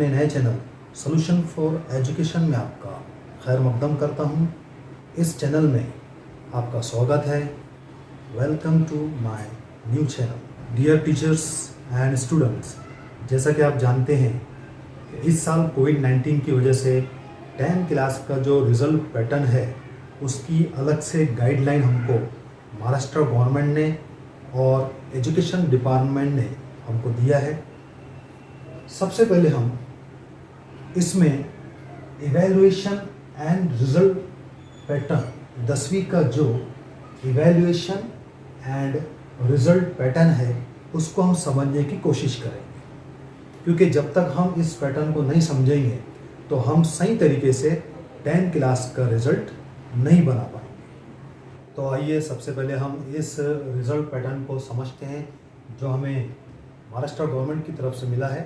अपने नए channel solution for education में आपका खैर मकदम करता हूं। इस चैनल में आपका स्वागत है। Welcome to my new channel. Dear teachers and students, जैसा कि आप जानते हैं कि इस साल कोविड-19 की वजह से 10th क्लास का जो रिज़ल्ट पैटर्न है उसकी अलग से गाइडलाइन हमको महाराष्ट्र गवर्नमेंट ने और एजुकेशन डिपार्टमेंट ने हमको दिया है। सबसे पहले हम इसमें इवैल्यूएशन एंड रिजल्ट पैटर्न 10वीं का जो इवैल्यूएशन एंड रिजल्ट पैटर्न है उसको हम समझने की कोशिश करेंगे, क्योंकि जब तक हम इस पैटर्न को नहीं समझेंगे तो हम सही तरीके से 10th क्लास का रिजल्ट नहीं बना पाएंगे। तो आइए सबसे पहले हम इस रिजल्ट पैटर्न को समझते हैं जो हमें महाराष्ट्र गवर्नमेंट की तरफ से मिला है।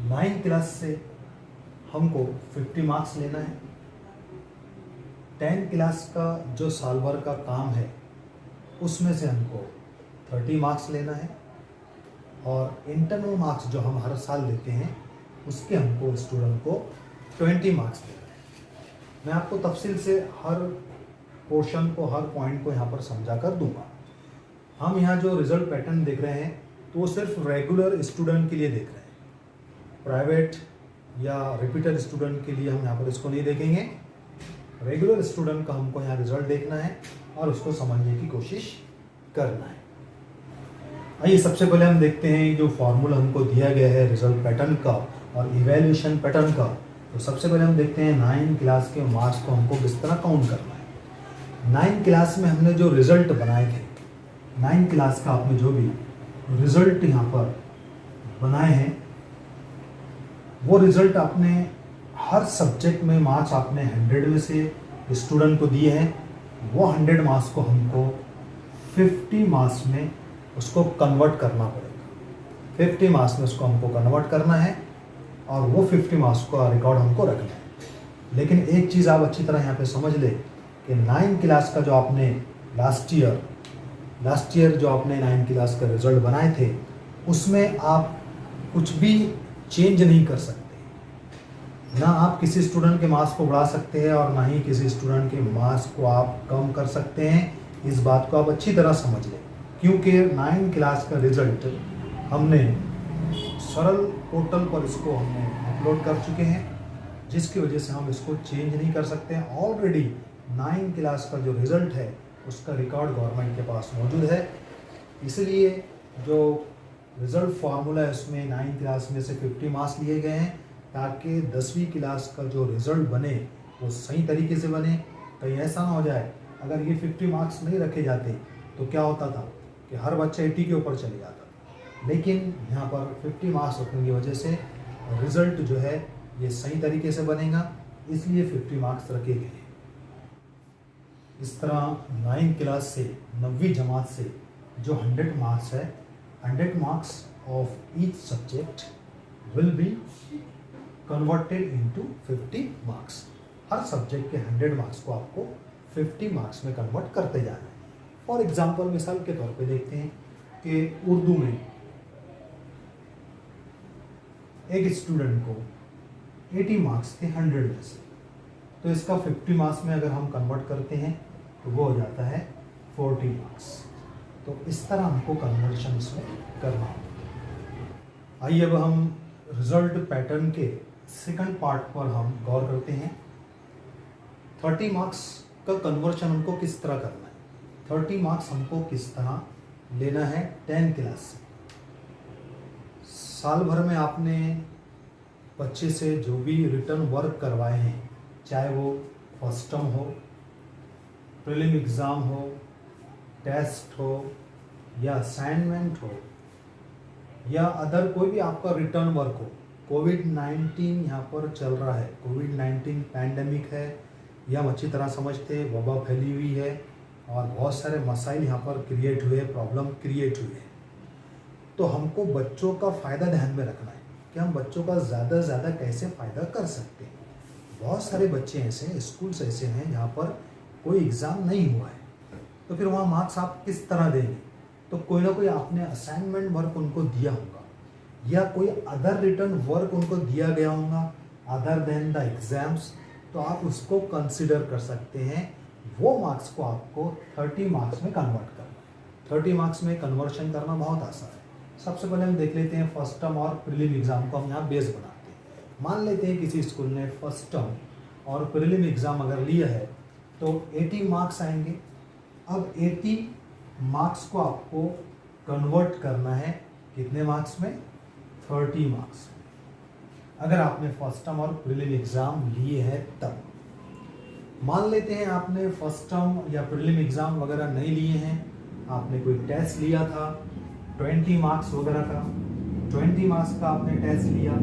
9th क्लास से हमको 50 मार्क्स लेना है। 10th क्लास का जो साल भर का काम है उसमें से हमको 30 मार्क्स लेना है और इंटरनल मार्क्स जो हम हर साल लेते हैं उसके हमको स्टूडेंट को 20 मार्क्स लेना है। मैं आपको तफसील से हर पोर्शन को, हर पॉइंट को यहाँ पर समझा कर दूंगा। हम यहाँ जो रिजल्ट पैटर्न देख रहे हैं तो वो सिर्फ रेगुलर स्टूडेंट के लिए देख रहे हैं। प्राइवेट या रिपीटेड स्टूडेंट के लिए हम यहाँ पर इसको नहीं देखेंगे। रेगुलर स्टूडेंट का हमको यहाँ रिजल्ट देखना है और उसको समझने की कोशिश करना है। आइए सबसे पहले हम देखते हैं जो फॉर्मूला हमको दिया गया है रिजल्ट पैटर्न का और इवैल्यूएशन पैटर्न का। तो सबसे पहले हम देखते हैं 9th क्लास के मार्क्स को हमको किस तरह काउंट करना है। 9th क्लास में हमने जो रिजल्ट बनाए थे, 9th क्लास का आपने जो भी रिजल्ट यहाँ पर बनाए हैं वो रिजल्ट आपने हर सब्जेक्ट में मार्क्स आपने 100 में से स्टूडेंट को दिए हैं। वो 100 मार्क्स को हमको 50 मार्क्स में उसको कन्वर्ट करना पड़ेगा। 50 मार्क्स में उसको हमको कन्वर्ट करना है और वो 50 मार्क्स का रिकॉर्ड हमको रखना है। लेकिन एक चीज़ आप अच्छी तरह यहाँ पे समझ ले कि 9th क्लास का जो आपने लास्ट ईयर जो आपने 9th क्लास का रिजल्ट बनाए थे उसमें आप कुछ भी चेंज नहीं कर सकते। ना आप किसी स्टूडेंट के मार्क्स को बढ़ा सकते हैं और ना ही किसी स्टूडेंट के मार्क्स को आप कम कर सकते हैं। इस बात को आप अच्छी तरह समझ लें, क्योंकि 9th क्लास का रिजल्ट हमने सरल पोर्टल पर इसको हमने अपलोड कर चुके हैं, जिसकी वजह से हम इसको चेंज नहीं कर सकते हैं। ऑलरेडी 9th क्लास का जो रिज़ल्ट है उसका रिकॉर्ड गवर्नमेंट के पास मौजूद है। इसलिए जो रिज़ल्ट फार्मूला है उसमें 9th क्लास में से 50 मार्क्स लिए गए हैं ताकि 10वीं क्लास का जो रिज़ल्ट बने वो सही तरीके से बने। कहीं ऐसा ना हो जाए अगर ये 50 मार्क्स नहीं रखे जाते तो क्या होता था कि हर बच्चा 80 के ऊपर चले जाता था। लेकिन यहाँ पर 50 मार्क्स रखने की वजह से रिज़ल्ट जो है ये सही तरीके से बनेगा, इसलिए 50 मार्क्स रखे गए हैं। इस तरह 9th क्लास से 9वीं जमात से जो 100 मार्क्स है, 100 marks of each subject will be converted into 50 marks। Her subject के 100 मार्क्स को आपको 50 मार्क्स में कन्वर्ट करते जाना है। फॉर एग्जांपल, मिसाल के तौर पे देखते हैं कि उर्दू में एक स्टूडेंट को 80 मार्क्स थे 100 में से, तो इसका 50 मार्क्स में अगर हम कन्वर्ट करते हैं तो वो हो जाता है 40 मार्क्स। तो इस तरह हमको कन्वर्शन इसमें करना होगा। आइए अब हम रिजल्ट पैटर्न के सेकंड पार्ट पर हम गौर करते हैं। 30 मार्क्स का कन्वर्शन हमको किस तरह करना है। 30 मार्क्स हमको किस तरह लेना है 10th क्लास से। साल भर में आपने बच्चे से जो भी रिटर्न वर्क करवाए हैं, चाहे वो फर्स्ट टर्म हो, प्रीलिम एग्ज़ाम हो, टेस्ट हो या असाइनमेंट हो या अदर कोई भी आपका रिटर्न वर्क हो। कोविड-19 यहाँ पर चल रहा है, कोविड-19 पैंडेमिक है, यह हम अच्छी तरह समझते हैं। वबा फैली हुई है और बहुत सारे मसाइल यहाँ पर क्रिएट हुए, प्रॉब्लम क्रिएट हुए हैं। तो हमको बच्चों का फ़ायदा ध्यान में रखना है कि हम बच्चों का ज़्यादा से ज़्यादा कैसे फ़ायदा कर सकते हैं। बहुत सारे बच्चे ऐसे हैं, स्कूल्स ऐसे हैं जहाँ पर कोई एग्ज़ाम नहीं हुआ है, तो फिर वहाँ मार्क्स आप किस तरह देंगे। तो कोई ना कोई आपने असाइनमेंट वर्क उनको दिया होगा या कोई अदर रिटर्न वर्क उनको दिया गया होगा अदर देन द एग्जाम्स, तो आप उसको कंसिडर कर सकते हैं। वो मार्क्स को आपको 30 मार्क्स में कन्वर्ट करना। 30 मार्क्स में कन्वर्शन करना बहुत आसान है। सबसे पहले हम देख लेते हैं फर्स्ट टर्म और प्रीलिम एग्ज़ाम को हम यहाँ बेस बनाते हैं। मान लेते हैं किसी स्कूल ने फर्स्ट टर्म और प्रीलिम एग्ज़ाम अगर लिया है तो 80 मार्क्स आएंगे। अब 80 मार्क्स को आपको कन्वर्ट करना है कितने मार्क्स में? 30 मार्क्स। अगर आपने फर्स्ट टर्म और प्रीलिम एग्ज़ाम लिए हैं तब। मान लेते हैं आपने फर्स्ट टर्म या प्रीलिम एग्ज़ाम वगैरह नहीं लिए हैं, आपने कोई टेस्ट लिया था 20 मार्क्स वगैरह का, 20 मार्क्स का आपने टेस्ट लिया,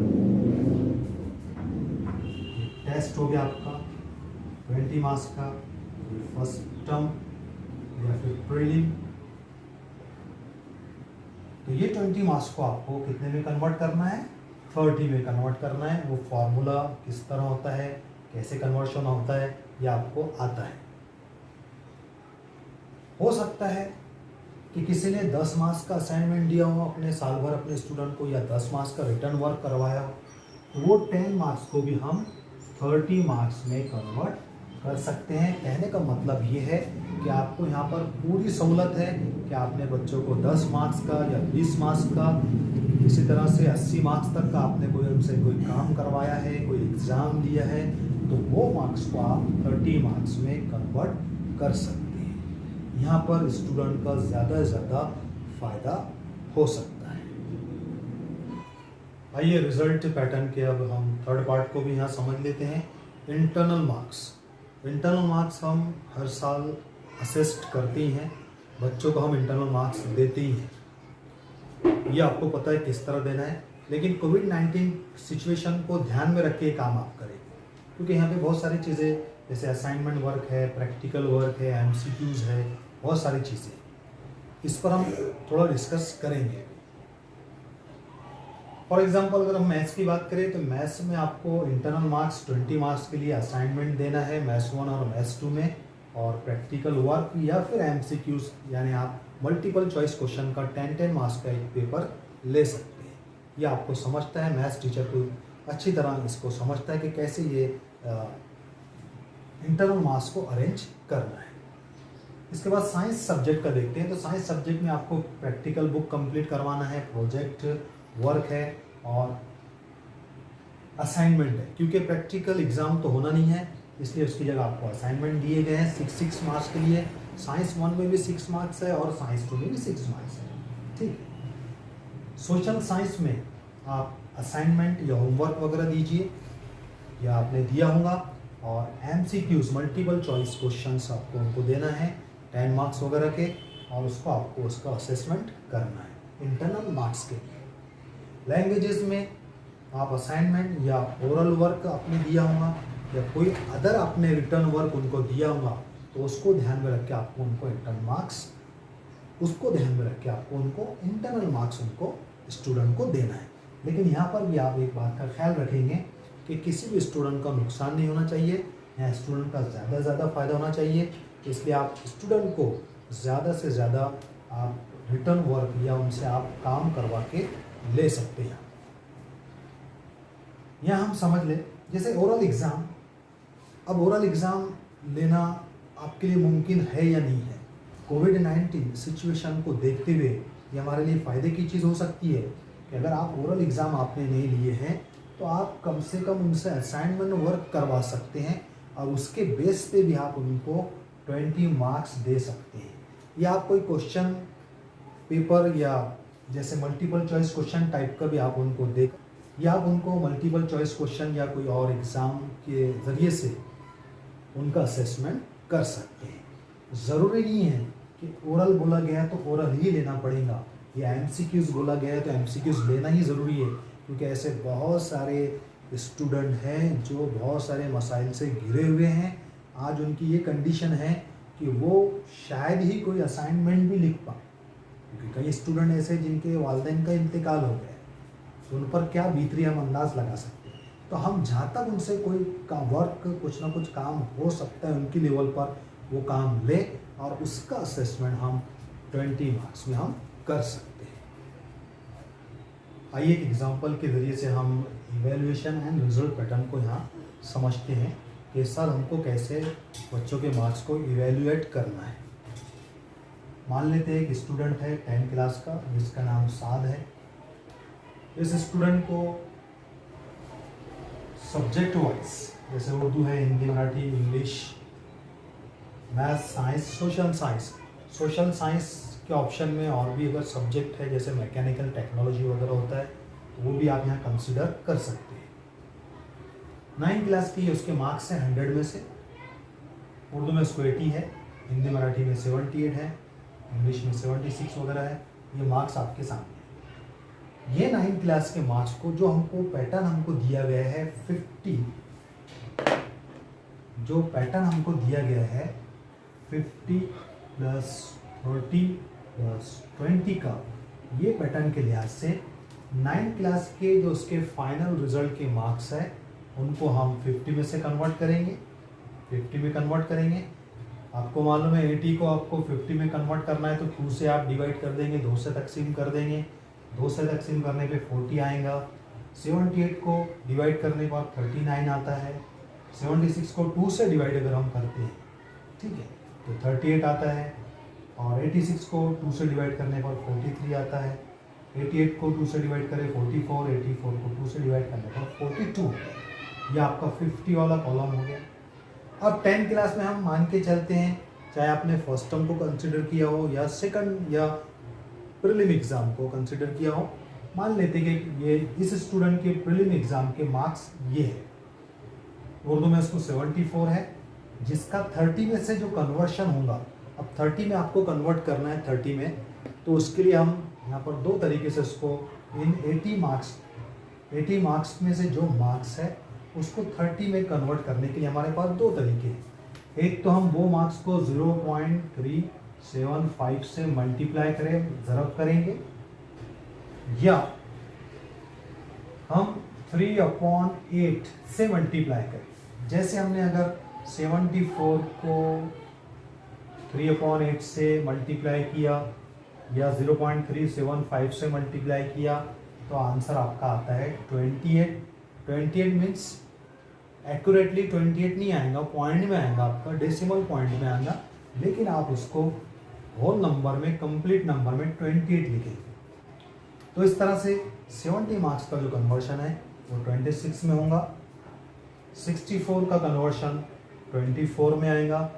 टेस्ट हो गया आपका 20 मार्क्स का, फर्स्ट टर्म या फिर प्रीलिम। तो ये 20 मार्क्स को आपको कितने में कन्वर्ट करना है? 30 में कन्वर्ट करना है। वो फॉर्मूला किस तरह होता है, कैसे कन्वर्शन होता है, ये आपको आता है। हो सकता है कि किसी ने 10 मार्क्स का असाइनमेंट दिया हो अपने साल भर अपने स्टूडेंट को, या 10 मार्क्स का रिटर्न वर्क करवाया हो, तो वो 10 मार्क्स को भी हम 30 मार्क्स में कन्वर्ट कर सकते हैं। कहने का मतलब ये है कि आपको यहाँ पर पूरी सहूलत है कि आपने बच्चों को 10 मार्क्स का या 20 मार्क्स का, इसी तरह से 80 मार्क्स तक का आपने कोई उनसे कोई काम करवाया है, कोई एग्ज़ाम दिया है, तो वो मार्क्स को आप 30 मार्क्स में कन्वर्ट कर सकते हैं। यहाँ पर स्टूडेंट का ज़्यादा से ज़्यादा फ़ायदा हो सकता है। आइए रिजल्ट पैटर्न के अब हम थर्ड पार्ट को भी यहाँ समझ लेते हैं। Internal marks. इंटरनल मार्क्स हम हर साल असेस्ट करते ही हैं, बच्चों को हम इंटरनल मार्क्स देते ही हैं। ये आपको पता है किस तरह देना है, लेकिन कोविड-19 सिचुएशन को ध्यान में रख के काम आप करें, क्योंकि यहाँ पे बहुत सारी चीज़ें जैसे असाइनमेंट वर्क है, प्रैक्टिकल वर्क है, MCQs है, बहुत सारी चीज़ें, इस पर हम थोड़ा डिस्कस करेंगे। फॉर एग्जांपल अगर हम मैथ्स की बात करें तो मैथ्स में आपको इंटरनल मार्क्स 20 मार्क्स के लिए असाइनमेंट देना है मैथ्स 1 और मैथ्स 2 में, और प्रैक्टिकल वर्क या फिर MCQs यानी आप मल्टीपल चॉइस क्वेश्चन का 10-10 मार्क्स का एक पेपर ले सकते हैं। ये आपको समझता है, मैथ्स टीचर को अच्छी तरह इसको समझता है कि कैसे ये इंटरनल मार्क्स को अरेंज करना है। इसके बाद साइंस सब्जेक्ट का देखते हैं। तो साइंस सब्जेक्ट में आपको प्रैक्टिकल बुक कंप्लीट करवाना है, प्रोजेक्ट वर्क है और असाइनमेंट है। क्योंकि प्रैक्टिकल एग्जाम तो होना नहीं है, इसलिए उसकी जगह आपको असाइनमेंट दिए गए हैं 6 मार्क्स के लिए। साइंस 1 में भी 6 मार्क्स है और साइंस 2 में भी 6 मार्क्स है। ठीक है। सोशल साइंस में आप असाइनमेंट या होमवर्क वगैरह दीजिए, या आपने दिया होगा, और MCQs मल्टीपल चॉइस क्वेश्चंस आपको उनको देना है 10 मार्क्स वगैरह के, और उसको आपको उसका असेसमेंट करना है इंटरनल मार्क्स के लिए। लैंग्वेजेस में आप असाइनमेंट या ओरल वर्क आपने दिया होगा या कोई अदर आपने रिटर्न वर्क उनको दिया होगा, तो उसको ध्यान में रख के आपको उनको इंटरनल मार्क्स, उसको ध्यान में रख के आपको उनको इंटरनल मार्क्स उनको स्टूडेंट को देना है। लेकिन यहाँ पर भी आप एक बात का ख्याल रखेंगे कि किसी भी स्टूडेंट का नुकसान नहीं होना चाहिए, यहाँ स्टूडेंट का ज़्यादा से ज़्यादा फ़ायदा होना चाहिए। इसलिए आप स्टूडेंट को ज़्यादा से ज़्यादा आप रिटर्न वर्क या उनसे आप काम करवा के ले सकते हैं। यहाँ हम समझ लें जैसे ओरल एग्ज़ाम। अब ओरल एग्ज़ाम लेना आपके लिए मुमकिन है या नहीं है, कोविड-19 सिचुएशन को देखते हुए ये हमारे लिए फ़ायदे की चीज़ हो सकती है कि अगर आप ओरल एग्ज़ाम आपने नहीं लिए हैं तो आप कम से कम उनसे असाइनमेंट वर्क करवा सकते हैं, और उसके बेस पे भी आप उनको 20 मार्क्स दे सकते हैं। या आप कोई क्वेश्चन पेपर या जैसे मल्टीपल चॉइस क्वेश्चन टाइप का भी आप उनको दे, या आप उनको मल्टीपल चॉइस क्वेश्चन या कोई और एग्ज़ाम के ज़रिए से उनका असेसमेंट कर सकते हैं। ज़रूरी नहीं है कि ओरल बोला गया है तो ओरल ही लेना पड़ेगा, या MCQs बोला गया है तो MCQs लेना ही ज़रूरी है, क्योंकि ऐसे बहुत सारे स्टूडेंट हैं जो बहुत सारे मसाइल से घिरे हुए हैं। आज उनकी ये कंडीशन है कि वो शायद ही कोई असाइनमेंट भी लिख पाए, क्योंकि कई स्टूडेंट ऐसे जिनके वालिदैन का इंतकाल हो गया है, तो उन पर क्या बीत रही हम अंदाज़ लगा सकते हैं। तो हम जहाँ तक उनसे कोई का वर्क कुछ ना कुछ काम हो सकता है उनकी लेवल पर, वो काम ले और उसका असेसमेंट हम 20 मार्क्स में हम कर सकते हैं। आइए एक एग्जांपल के ज़रिए से हम इवैल्यूएशन एंड रिजल्ट पैटर्न को यहाँ समझते हैं कि इस साल हमको कैसे बच्चों के मार्क्स को इवैल्यूएट करना है। मान लेते हैं एक स्टूडेंट है 10 क्लास का जिसका नाम साद है। इस स्टूडेंट को सब्जेक्ट वाइज जैसे उर्दू है, Hindi, Marathi, English, math, science, social science के ऑप्शन में और भी अगर सब्जेक्ट है जैसे मैकेनिकल, टेक्नोलॉजी वगैरह होता है तो वो भी आप यहाँ कंसिडर कर सकते हैं। 9 क्लास की उसके मार्क्स हैं 100 में से। उर्दू में उसको 80 है, हिंदी मराठी में 78 है, इंग्लिश में 76 वगैरह है। ये मार्क्स आपके सामने है। ये 9 क्लास के मार्क्स को जो हमको पैटर्न हमको दिया गया है 50, जो पैटर्न हमको दिया गया है 50 प्लस 30 प्लस 20 का, ये पैटर्न के लिहाज से 9 क्लास के जो उसके फाइनल रिजल्ट के मार्क्स है उनको हम 50 में से कन्वर्ट करेंगे, 50 में कन्वर्ट करेंगे। आपको मालूम है 80 को आपको 50 में कन्वर्ट करना है तो 2 से आप डिवाइड कर देंगे, 2 से तकसीम कर देंगे, 2 से तकसीम करने पे 40 आएगा। 78 को डिवाइड करने के बाद 39 आता है। 76 को 2 से डिवाइड अगर हम करते हैं, ठीक है, तो 38 आता है। और 86 को 2 से डिवाइड करने पर 43 आता है। 88 को 2 से डिवाइड करें 44, 84 को 2 से डिवाइड करने पर 42। ये आपका 50 वाला कॉलम हो गया। अब 10 क्लास में हम मान के चलते हैं, चाहे आपने फर्स्ट टर्म को कंसिडर किया हो या सेकंड या प्रीलिम एग्ज़ाम को कंसिडर किया हो, मान लेते कि ये इस स्टूडेंट के प्रीलिम एग्ज़ाम के मार्क्स ये है। उर्दू में इसको 74 है, जिसका 30 में से जो कन्वर्शन होगा, अब 30 में आपको कन्वर्ट करना है 30 में, तो उसके लिए हम यहाँ पर 2 तरीके से उसको इन 80 मार्क्स में से जो मार्क्स है उसको 30 में कन्वर्ट करने के लिए हमारे पास 2 तरीके हैं। एक तो हम वो मार्क्स को 0.375 से मल्टीप्लाई करें, ज़रब करेंगे, या हम 3/8 से मल्टीप्लाई करें। जैसे हमने अगर 74 को 3/8 से मल्टीप्लाई किया या 0.375 से मल्टीप्लाई किया तो आंसर आपका आता है 28। 28 मीन्स एक्यूरेटली 28 नहीं आएगा, पॉइंट में आएगा, आपका डेसिमल पॉइंट में आएगा, लेकिन आप उसको होल नंबर में, कंप्लीट नंबर में 28 लिखेंगे। तो इस तरह से 70 मार्क्स का जो कन्वर्शन है वो 26 में होगा। 64 का कन्वर्शन 24 में आएगा।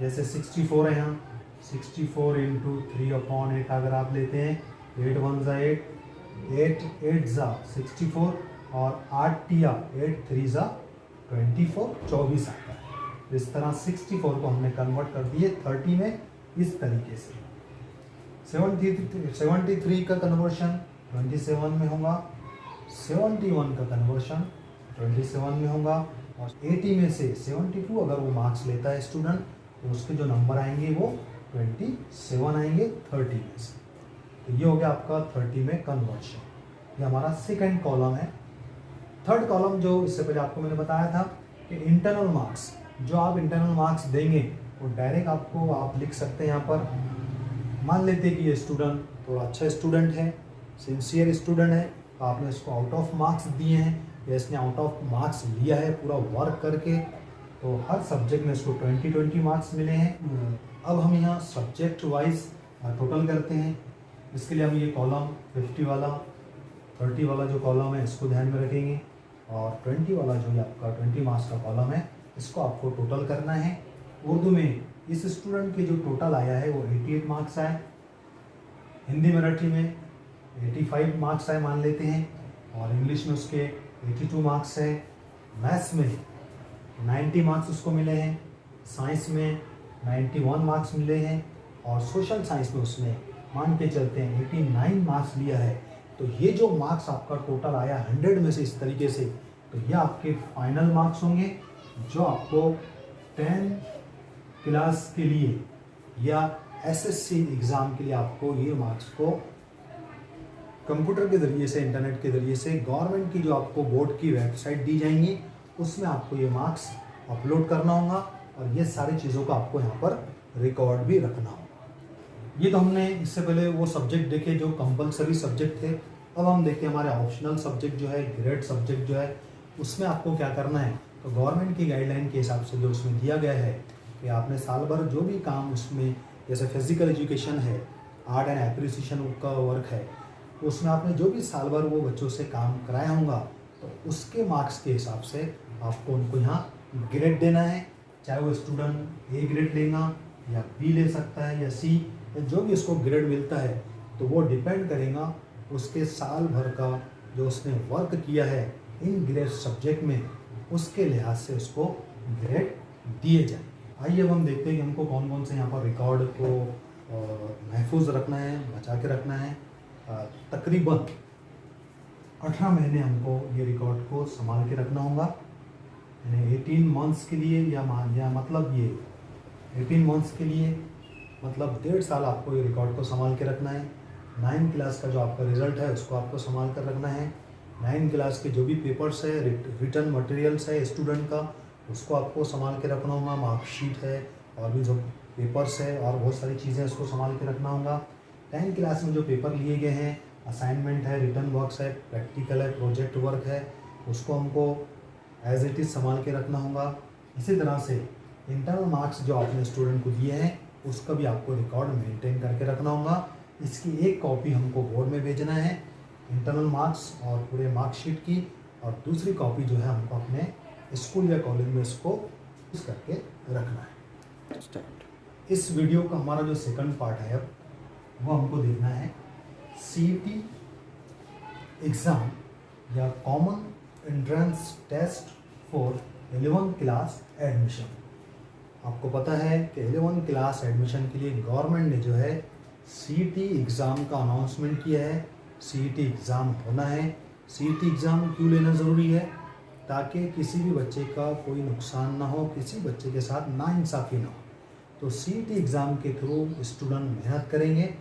जैसे 64 है यहाँ, 64 इंटू 3/8 अगर आप लेते हैं, 8 1 ज़ा 8, 8 8 ज़ा 64 और 8 टिया 8 3 ज़ा 24, 24 आता है। इस तरह 64 को हमने कन्वर्ट कर दिए 30 में इस तरीके से। 73 का कन्वर्शन 27 में होगा। 71 का कन्वर्शन 27 में होगा। और 80 में से 72 अगर वो मार्क्स लेता है स्टूडेंट तो उसके जो नंबर आएंगे वो 27 आएंगे 30 में से। तो ये हो गया आपका 30 में कन्वर्शन। ये हमारा सेकंड कॉलम है। थर्ड कॉलम जो इससे पहले आपको मैंने बताया था कि इंटरनल मार्क्स, जो आप इंटरनल मार्क्स देंगे वो डायरेक्ट आपको आप लिख सकते हैं यहाँ पर। मान लेते हैं कि ये स्टूडेंट थोड़ा अच्छा स्टूडेंट है, सिंसियर स्टूडेंट है, तो आपने इसको आउट ऑफ मार्क्स दिए हैं या इसने आउट ऑफ मार्क्स लिया है पूरा वर्क करके, तो हर सब्जेक्ट में इसको 20 मार्क्स मिले हैं। अब हम यहाँ सब्जेक्ट वाइज टोटल करते हैं। इसके लिए हम ये कॉलम 50 वाला, 30 वाला जो कॉलम है इसको ध्यान में रखेंगे, और 20 वाला जो ये आपका 20 मार्क्स का कॉलम है इसको आपको टोटल करना है। उर्दू में इस स्टूडेंट के जो टोटल आया है वो 88 मार्क्स आए। हिंदी मराठी में 85 मार्क्स आए मान लेते हैं, और इंग्लिश में उसके 82 मार्क्स है। मैथ्स में 90 मार्क्स उसको मिले हैं। साइंस में 91 मार्क्स मिले हैं, और सोशल साइंस में उसने मान के चलते हैं 89 मार्क्स लिया है। तो ये जो मार्क्स आपका टोटल आया 100 में से इस तरीके से, तो ये आपके फाइनल मार्क्स होंगे जो आपको 10 क्लास के लिए या एसएससी एग्ज़ाम के लिए आपको ये मार्क्स को कंप्यूटर के ज़रिए से, इंटरनेट के ज़रिए से गवर्नमेंट की जो आपको बोर्ड की वेबसाइट दी जाएंगी उसमें आपको ये मार्क्स अपलोड करना होगा, और ये सारी चीज़ों का आपको यहाँ पर रिकॉर्ड भी रखना होगा। ये तो हमने इससे पहले वो सब्जेक्ट देखे जो कंपलसरी सब्जेक्ट थे। अब हम देखते हैं हमारे ऑप्शनल सब्जेक्ट जो है, ग्रेड सब्जेक्ट जो है, उसमें आपको क्या करना है। तो गवर्नमेंट की गाइडलाइन के हिसाब से जो उसमें दिया गया है कि आपने साल भर जो भी काम उसमें, जैसे फिजिकल एजुकेशन है, आर्ट एंड एप्रिसिएशन का वर्क है, उसमें आपने जो भी साल भर वो बच्चों से काम कराया होगा, तो उसके मार्क्स के हिसाब से आपको उनको यहाँ ग्रेड देना है। चाहे वो स्टूडेंट ए ग्रेड लेगा या बी ले सकता है या सी, या जो भी उसको ग्रेड मिलता है, तो वो डिपेंड करेगा उसके साल भर का जो उसने वर्क किया है इन ग्रेड सब्जेक्ट में, उसके लिहाज से उसको ग्रेड दिए जाए। आइए अब हम देखते हैं कि हमको कौन कौन से यहाँ पर रिकॉर्ड को महफूज रखना है, बचा के रखना है। तकरीबन 18 महीने हमको ये रिकॉर्ड को संभाल के रखना होगा, यानी 18 मंथ्स के लिए, या मतलब ये 18 मंथ्स के लिए मतलब 1.5 साल आपको ये रिकॉर्ड को संभाल के रखना है। 9 क्लास का जो आपका रिजल्ट है उसको आपको संभाल कर रखना है। 9 क्लास के जो भी पेपर्स है, रिटर्न मटेरियल्स है स्टूडेंट का, उसको आपको संभाल के रखना होगा। मार्कशीट है और भी जो पेपर्स है और बहुत सारी चीज़ें उसको संभाल के रखना होगा। 10 क्लास में जो पेपर लिए गए हैं, असाइनमेंट है, रिटर्न वर्क्स है, प्रैक्टिकल है, प्रोजेक्ट वर्क है, उसको हमको एज इट इज़ संभाल के रखना होगा। इसी तरह से इंटरनल मार्क्स जो आपने स्टूडेंट को दिए हैं उसका भी आपको रिकॉर्ड मेंटेन करके रखना होगा। इसकी एक कॉपी हमको बोर्ड में भेजना है, इंटरनल मार्क्स और पूरे मार्कशीट की, और दूसरी कॉपी जो है हमको अपने स्कूल या कॉलेज में इसको यूज करके रखना है। इस वीडियो का हमारा जो सेकंड पार्ट है अब वो हमको देखना है CET एग्ज़ाम या common entrance test for 11th class admission. आपको पता है कि 11th क्लास एडमिशन के लिए गवर्नमेंट ने जो है CET एग्ज़ाम का अनाउंसमेंट किया है। CET एग्ज़ाम होना है। CET एग्ज़ाम क्यों लेना ज़रूरी है? ताकि किसी भी बच्चे का कोई नुकसान ना हो, किसी बच्चे के साथ नाइंसाफ़ी ना हो। तो CET एग्ज़ाम के थ्रू स्टूडेंट मेहनत करेंगे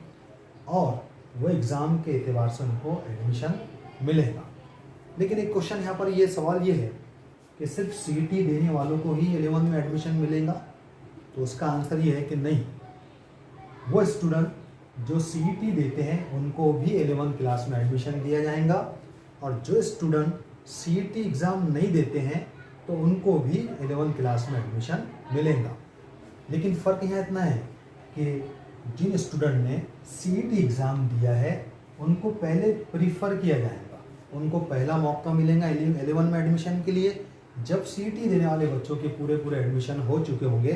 और वो एग्ज़ाम के एतबार से उनको एडमिशन मिलेगा। लेकिन एक क्वेश्चन यहाँ पर ये सवाल ये है कि सिर्फ CET देने वालों को ही 11th में एडमिशन मिलेगा? तो उसका आंसर ये है कि नहीं, वो स्टूडेंट जो CET देते हैं उनको भी 11th क्लास में एडमिशन दिया जाएगा, और जो स्टूडेंट CET एग्ज़ाम नहीं देते हैं तो उनको भी 11th क्लास में एडमिशन मिलेगा। लेकिन फ़र्क यहाँ इतना है कि जिन स्टूडेंट ने CET एग्ज़ाम दिया है उनको पहले प्रीफर किया जाएगा, उनको पहला मौका मिलेगा 11 में एडमिशन के लिए। जब CET देने वाले बच्चों के पूरे एडमिशन हो चुके होंगे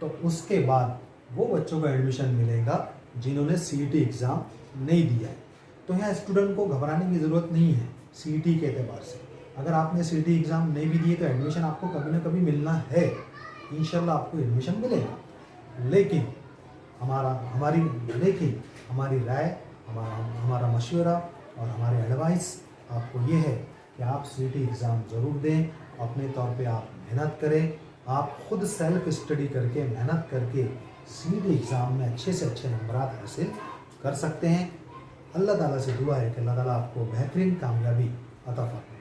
तो उसके बाद वो बच्चों को एडमिशन मिलेगा जिन्होंने CET एग्ज़ाम नहीं दिया है। तो यहाँ स्टूडेंट को घबराने की ज़रूरत नहीं है CET के एतबार से। अगर आपने CET एग्ज़ाम नहीं भी दिए तो एडमिशन आपको कभी ना कभी मिलना है, इंशाल्लाह आपको एडमिशन मिलेगा। लेकिन हमारी राय, हमारा मशवरा और हमारे एडवाइस आपको ये है कि आप CET एग्ज़ाम ज़रूर दें। अपने तौर पे आप मेहनत करें, आप खुद सेल्फ स्टडी करके मेहनत करके CET एग्ज़ाम में अच्छे से अच्छे नंबरात हासिल कर सकते हैं। अल्लाह ताला से दुआ है कि अल्लाह ताला आपको बेहतरीन कामयाबी अता फरमाए।